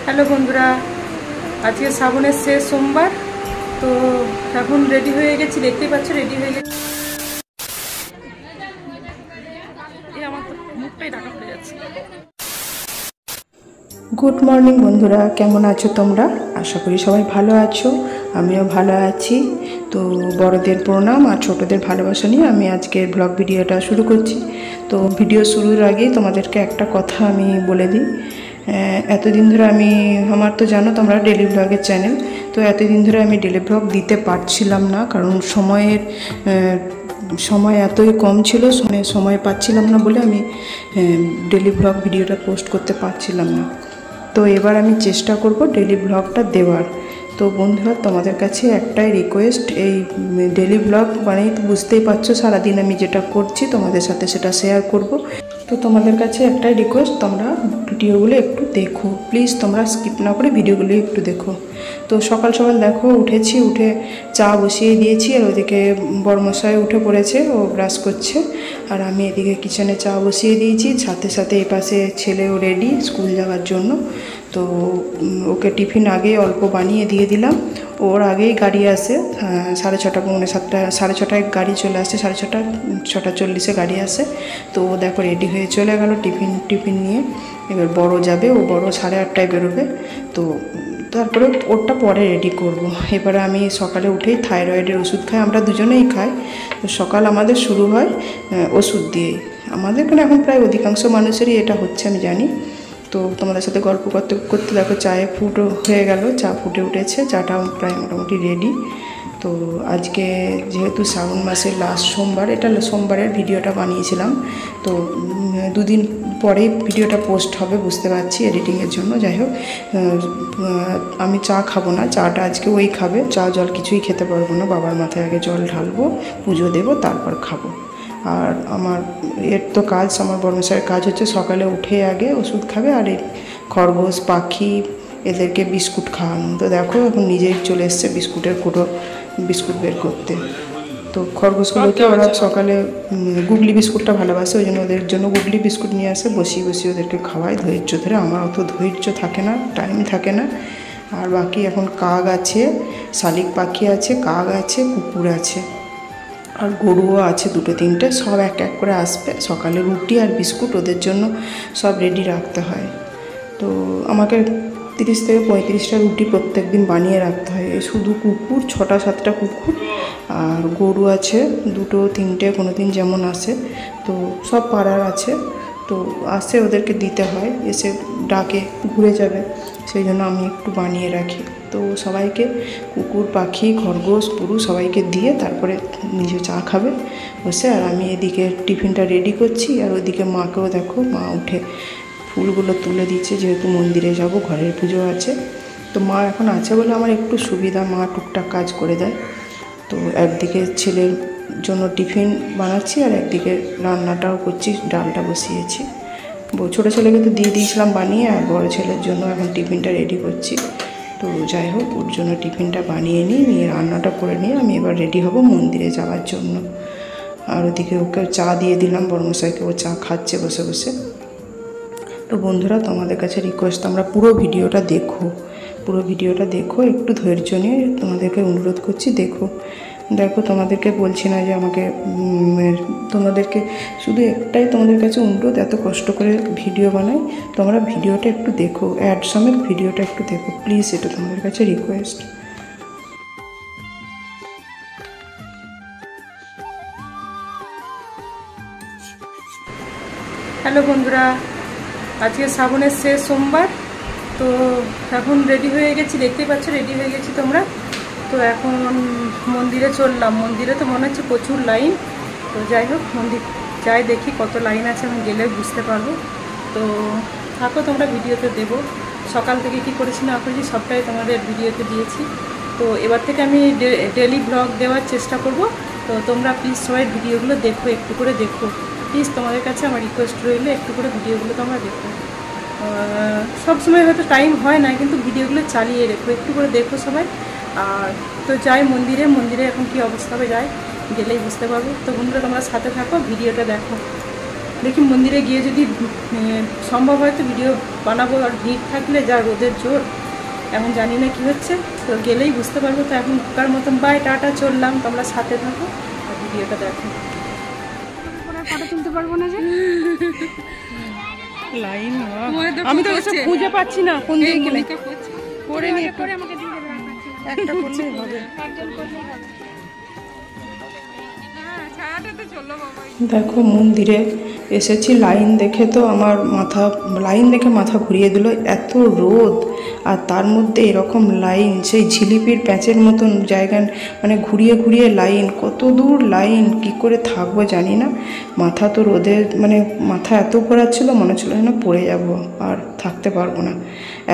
Hello বন্ধুরা, আজকে শ্রাবণের শেষ সোমবার। তো এখন রেডি হয়ে গেছি, দেখতেই পাচ্ছ রেডি হয়ে গেছি। আমার তো মুখটাই ঢাকা পড়ে যাচ্ছে। গুড মর্নিং বন্ধুরা, কেমন আছো তোমরা? আশা করি সবাই ভালো আছো, আমিও ভালো আছি। তো বড়দের প্রণাম আর ছোটদের ভালোবাসা নিয়ে আমি আজকের ব্লগ ভিডিওটা শুরু করছি। তো ভিডিও শুরুর আগেই তোমাদেরকে একটা কথা আমি বলে দিই। এতদিন ধরে আমার তো জানো তোমরা ডেলি ব্লগের চ্যানেল, তো এতদিন ধরে আমি ডেলি ব্লগ দিতে পারছিলাম না, কারণ সময় এতই কম ছিল, সময় পাচ্ছিলাম না বলে আমি ডেলি ব্লগ ভিডিওটা পোস্ট করতে পারছিলাম না। তো এবার আমি চেষ্টা করব ডেলি ব্লগটা দেওয়ার। তো বন্ধুরা, তোমাদের কাছে একটাই রিকোয়েস্ট, এই ডেলি ব্লগ মানে বুঝতেই পারছো সারাদিন আমি যেটা করছি তোমাদের সাথে সেটা শেয়ার করব। তো তোমাদের কাছে একটাই রিকোয়েস্ট, তোমরা ভিডিওগুলো একটু দেখো প্লিজ, তোমরা স্কিপ না করে ভিডিওগুলো একটু দেখো। তো সকাল সকাল দেখো উঠেছি, উঠে চা বসিয়ে দিয়েছি, আর ওদিকে বড়মশাই উঠে পড়েছে, ও ব্রাশ করছে, আর আমি এদিকে কিচেনে চা বসিয়ে দিয়েছি। সাথে সাথে এই পাশে ছেলেও রেডি স্কুল যাওয়ার জন্য। তো ওকে টিফিন আগেই অল্প বানিয়ে দিয়ে দিলাম, ওর আগেই গাড়ি আসে 6:30 পৌনে 7টা, 6:30টায় গাড়ি চলে আসে, 6:30 6:40 গাড়ি আসে। তো ও দেখো রেডি হয়ে চলে গেল টিফিন নিয়ে। এবার বড় যাবে, ও বড় 8:30টায় বেরোবে। তো তারপরে ওরটা পরে রেডি করব। এবারে আমি সকালে উঠেই থাইরয়েডের ওষুধ খাই, আমরা দুজনেই খাই। তো সকাল আমাদের শুরু হয় ওষুধ দিয়েই। আমাদের এখানে এখন প্রায় অধিকাংশ মানুষেরই এটা হচ্ছে, আমি জানি। তো তোমাদের সাথে গল্প করতে করতে দেখো চায়ে ফুটও হয়ে গেল, চা ফুটে উঠেছে, চাটাও প্রায় মোটামুটি রেডি। তো আজকে যেহেতু শ্রাবণ মাসের লাস্ট সোমবার, এটা সোমবারের ভিডিওটা বানিয়েছিলাম। তো দুদিন পরেই ভিডিওটা পোস্ট হবে, বুঝতে পারছি এডিটিংয়ের জন্য। যাই হোক, আমি চা খাবো না, চাটা আজকে ওই খাবে, চা জল কিছুই খেতে পারবো না। বাবার মাথায় আগে জল ঢালবো, পুজো দেবো, তারপর খাবো। আর আমার তো কাজ, আমার বড়মশাইয়ের কাজ হচ্ছে সকালে উঠে আগে ওষুধ খাবে, আর এই খরগোশ পাখি এদেরকে বিস্কুট খাওয়ানো। তো দেখো এখন নিজেই চলে এসছে বিস্কুট বের করতে। তো খরগোশগুলোকে ওরা সকালে গুগলি বিস্কুটটা ভালোবাসে, ওই জন্য ওদের জন্য গুগলি বিস্কুট নিয়ে আসে, বসিয়ে ওদেরকে খাওয়াই ধৈর্য ধরে। আমার অত ধৈর্য থাকে না, টাইম থাকে না। আর বাকি এখন কাক আছে, শালিক পাখি আছে, কাক আছে, কুকুর আছে, আর গরুও আছে 2-3টে, সব এক এক করে আসবে। সকালে রুটি আর বিস্কুট ওদের জন্য সব রেডি রাখতে হয়। তো আমাকে 30 থেকে 35টা রুটি প্রত্যেক দিন বানিয়ে রাখতে হয়। শুধু কুকুর 6-7টা কুকুর, আর গরু আছে 2-3টে, কোনো দিন যেমন আসে। তো সব পাড়ার আছে, তো আসে, ওদেরকে দিতে হয়, এসে ডাকে ঘুরে যাবে, সেই জন্য আমি একটু বানিয়ে রাখি। তো সবাইকে, কুকুর পাখি খরগোশ পুরু সবাইকে দিয়ে তারপরে নিজে চা খাবে বসে। আর আমি এদিকে টিফিনটা রেডি করছি, আর ওইদিকে মাকেও দেখো, মা উঠে ফুলগুলো তুলে দিচ্ছে, যেহেতু মন্দিরে যাব, ঘরের পুজো আছে। তো মা এখন আছে বলে আমার একটু সুবিধা, মা টুকটাক কাজ করে দেয়। তো একদিকে ছেলের জন্য টিফিন বানাচ্ছি, আর একদিকে রান্নাটাও করছি, ডালটা বসিয়েছি। ছোটো ছেলেকে তো দিয়ে দিয়েছিলাম বানিয়ে, আর বড়ো ছেলের জন্য এখন টিফিনটা রেডি করছি। তো যাই হোক, ওর জন্য টিফিনটা বানিয়ে নিয়ে রান্নাটা করে নিয়ে আমি এবার রেডি হব মন্দিরে যাওয়ার জন্য। আর ওদিকে ওকে চা দিয়ে দিলাম, বড়মশাইকে, ও চা খাচ্ছে বসে বসে। তো বন্ধুরা, তোমাদের কাছে রিকোয়েস্ট, তোমরা পুরো ভিডিওটা দেখো, একটু ধৈর্য নিয়ে তোমাদেরকে অনুরোধ করছি। দেখো, তোমাদেরকে বলছি না যে আমাকে, তোমাদেরকে শুধু একটাই তোমাদের কাছে অনুরোধ, এত কষ্ট করে ভিডিও বানাই, তোমরা ভিডিওটা একটু দেখো, অ্যাড সমেত ভিডিওটা একটু দেখো প্লিজ, এটা তোমাদের কাছে রিকোয়েস্ট। হ্যালো বন্ধুরা, আজকে শ্রাবণের শেষ সোমবার। তো এখন রেডি হয়ে গেছি, দেখতেই পাচ্ছ রেডি হয়ে গেছি তোমরা। তো এখন মন্দিরে চললাম, মন্দিরে তো মনে হচ্ছে প্রচুর লাইন। তো যাই হোক, মন্দির যাই দেখি কত লাইন আছে, আমি গেলে বুঝতে পারবো। তো থাকো, তোমরা ভিডিওতে দেবো, সকাল থেকে কি করেছি না করেছি সবটাই তোমাদের ভিডিওতে দিয়েছি। তো এবার থেকে আমি ডেলি ব্লগ দেওয়ার চেষ্টা করব। তো তোমরা প্লিজ সবাই ভিডিওগুলো দেখো, একটু করে দেখো প্লিজ, তোমাদের কাছে আমার রিকোয়েস্ট রইলে একটু করে ভিডিওগুলো তোমরা দেখো। সবসময় হয়তো টাইম হয় না, কিন্তু ভিডিওগুলো চালিয়ে রেখো, একটু করে দেখো সবাই। আর তো যাই মন্দিরে এখন কি অবস্থা হবে, যাই গেলেই বুঝতে পারবো। তো বন্ধুরা, তোমরা সাথে থাকো, ভিডিওটা দেখো। দেখি মন্দিরে গিয়ে যদি সম্ভব হয় তো ভিডিও বানাবো, আর ভিড় থাকলে যা রোদের জোর এখন জানি না কী হচ্ছে, তো গেলেই বুঝতে পারবো। তো এখন কার মতন বাই টাটা চললাম, তোমরা সাথে থাকো আর ভিডিওটা দেখো। ফটো তুলতে পারবো না যে লাইন আমি তো এসব খুঁজে পাচ্ছি না কোন দিকে গেলে করে নিয়ে করে আমাকে দিয়ে দেবে, একটা করলেই হবে। একজন করলেই হবে। হ্যাঁ ছায়াটাতে চলো বাবা। দেখো মন্দিরে এসেছি, লাইন দেখে তো আমার মাথা ঘুরিয়ে দিল। এত রোদ আর তার মধ্যে এরকম লাইন, সেই ঝিলিপির প্যাচের মতন জায়গায় মানে ঘুরিয়ে ঘুরিয়ে লাইন, কত দূর লাইন, কি করে থাকবো জানি না। মাথা তো রোদে মানে মাথা এত ঘোরাচ্ছিল, মনে হচ্ছিল না পড়ে যাব আর থাকতে পারবো না।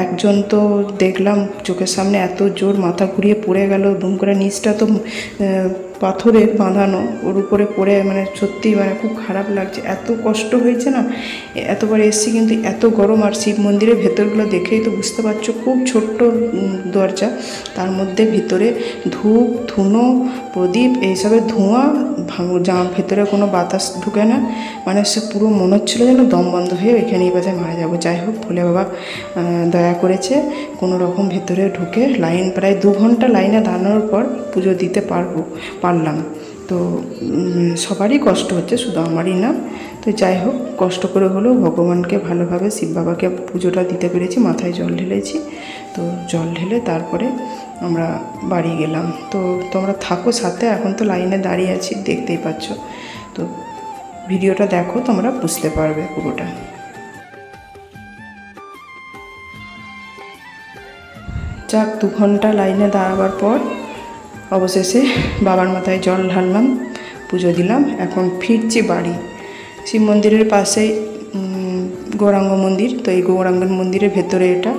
একজন তো দেখলাম চোখের সামনে এত জোর মাথা ঘুরিয়ে পড়ে গেল, দুম করে নিচটা তো পাথরের বাঁধানো, ওর উপরে পড়ে মানে সত্যি মানে খুব খারাপ লাগছে, এত কষ্ট হয়েছে না। এতবার এসছি কিন্তু এত গরম, আর শিব মন্দিরের ভেতরগুলো দেখেই তো বুঝতে পারছো, খুব ছোট্ট দরজা, তার মধ্যে ভিতরে ধূপ ধুনো প্রদীপ এইসবের ধোঁয়া, ভেতরে কোনো বাতাস ঢুকে না, মানে সে পুরো মনে হচ্ছিলো যেন দম বন্ধ হয়ে এখানেই বাজে মারা যাবো। যাই হোক ভোলে বাবা দয়া করেছে, কোনো রকম ভেতরে ঢুকে লাইন প্রায় 2 ঘন্টা লাইনে দাঁড়ানোর পর পুজো দিতে পারলাম। তো সবারই কষ্ট হচ্ছে, শুধু আমারই না। তো যাই হোক কষ্ট করে হলেও ভগবানকে ভালোভাবে শিব বাবাকে পুজোটা দিতে পেরেছি, মাথায় জল ঢেলেছি। তো জল ঢেলে তারপরে আমরা বাড়ি গেলাম। তো তোমরা থাকো সাথে, এখন তো লাইনে দাঁড়িয়ে আছি দেখতেই পাচ্ছ। তো ভিডিওটা দেখো, তোমরা বুঝতে পারবে পুরোটা। যাক 2 ঘন্টা লাইনে দাঁড়াবার পর অবশেষে বাবার মাথায় জল ঢাললাম, পুজো দিলাম। এখন ফিরছি বাড়ি। শিব মন্দিরের পাশেই গৌরাঙ্গ মন্দির, তো এই গৌরাঙ্গ মন্দিরের ভেতরে এটা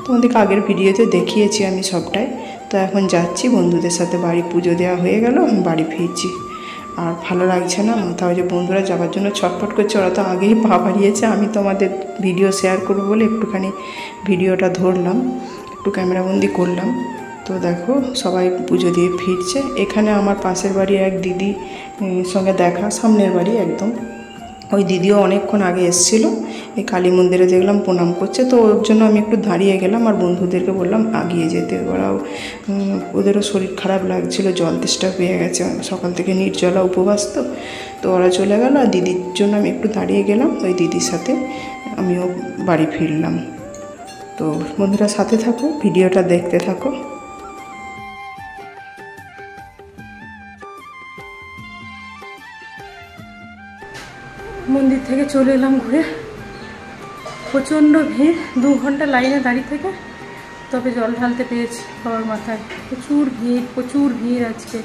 তোমাদেরকে আগের ভিডিওতে দেখিয়েছি আমি সবটাই। তো এখন যাচ্ছি বন্ধুদের সাথে বাড়ি, পুজো দেওয়া হয়ে গেল, বাড়ি ফিরছি। আর ভালো লাগছে না, মাথা ওই যে বন্ধুরা যাওয়ার জন্য ছটফট করছে, ওরা তো আগেই পা বাড়িয়েছে। আমি তোমাদের ভিডিও শেয়ার করবো বলে একটুখানি ভিডিওটা ধরলাম, একটু ক্যামেরাবন্দি করলাম। তো দেখো সবাই পুজো দিয়ে ফিরছে। এখানে আমার পাশের বাড়ি এক দিদি সঙ্গে দেখা, সামনের বাড়ি একদম, ওই দিদিও অনেকক্ষণ আগে এসেছিলো, এই কালী মন্দিরে দেখলাম প্রণাম করছে। তো ওর জন্য আমি একটু দাঁড়িয়ে গেলাম, আর বন্ধুদেরকে বললাম আগিয়ে যেতে। ওদেরও শরীর খারাপ লাগছিল, জল তেষ্টা পেয়ে গেছে, সকাল থেকে নির্জলা উপবাস। তো ওরা চলে গেল, আর দিদির জন্য আমি একটু দাঁড়িয়ে গেলাম, ওই দিদির সাথে আমিও বাড়ি ফিরলাম। তো বন্ধুরা সাথে থাকো, ভিডিওটা দেখতে থাকো। মন্দির থেকে চলে এলাম ঘুরে, প্রচণ্ড ভিড়, 2 ঘন্টা লাইনে দাঁড়িয়ে থেকে তবে জল ঢালতে পেরেছি বাবার মাথায়। প্রচুর ভিড় আজকে।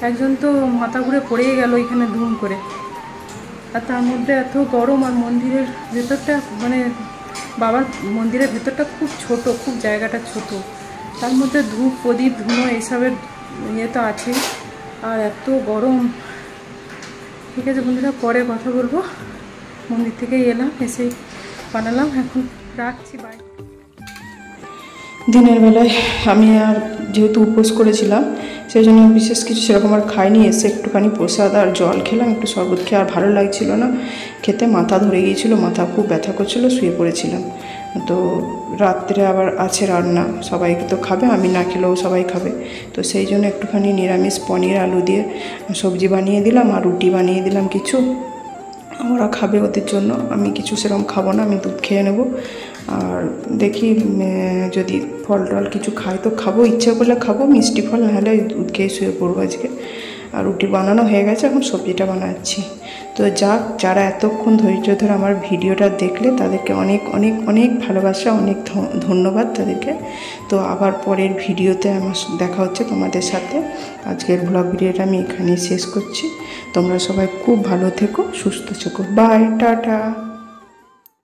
একজন তো মাথা ঘুরে পড়েই গেল এখানে ধুম করে, আর তার মধ্যে এত গরম। আর মন্দিরের ভেতরটা মানে বাবার মন্দিরের ভেতরটা খুব ছোট, খুব জায়গাটা ছোট, তার মধ্যে ধূপ প্রদীপ ধুনো এইসবের ইয়ে তো আছেই, আর এত গরম। ঠিক আছে বন্ধুরা, পরে কথা বলবো। মন্দির থেকে এলাম, এসেই বানালাম, এখন রাখছি, বাই। দিনের বেলায় আমি আর যেহেতু উপোস করেছিলাম, সেই জন্য বিশেষ কিছু সেরকম আর খাইনি। এসে একটুখানি প্রসাদ আর জল খেলাম, একটু শরবত খেয়ে, আর ভালো লাগছিল না খেতে, মাথা ধরে গিয়েছিলো, মাথা খুব ব্যথা করছিলো, শুয়ে পড়েছিলাম। তো রাত্রে আবার আছে রান্না, সবাইকে তো খাবে, আমি না খেলেও সবাই খাবে। তো সেই জন্য একটুখানি নিরামিষ পনির আলু দিয়ে সবজি বানিয়ে দিলাম, আর রুটি বানিয়ে দিলাম কিছু, ওরা খাবে ওদের জন্য। আমি কিছু সেরকম খাবো না, আমি দুধ খেয়ে নেব। আর দেখি যদি ফল টল কিছু খাই তো খাবো, ইচ্ছা করলে খাবো মিষ্টি ফল, নাহলে দুধ খেয়ে শুয়ে পড়বো আজকে। আর রুটি বানানো হয়ে গেছে, এখন সবজিটা বানাচ্ছি। তো যারা এতক্ষণ ধৈর্য ধরে আমার ভিডিওটা দেখলে তাদেরকে অনেক অনেক অনেক ভালোবাসা, অনেক ধন্যবাদ তাদেরকে। তো আবার পরের ভিডিওতে আমার দেখা হচ্ছে তোমাদের সাথে। আজকের ব্লগ ভিডিওটা আমি এখানেই শেষ করছি। তোমরা সবাই খুব ভালো থেকো, সুস্থ থেকো, বাই, টাটা।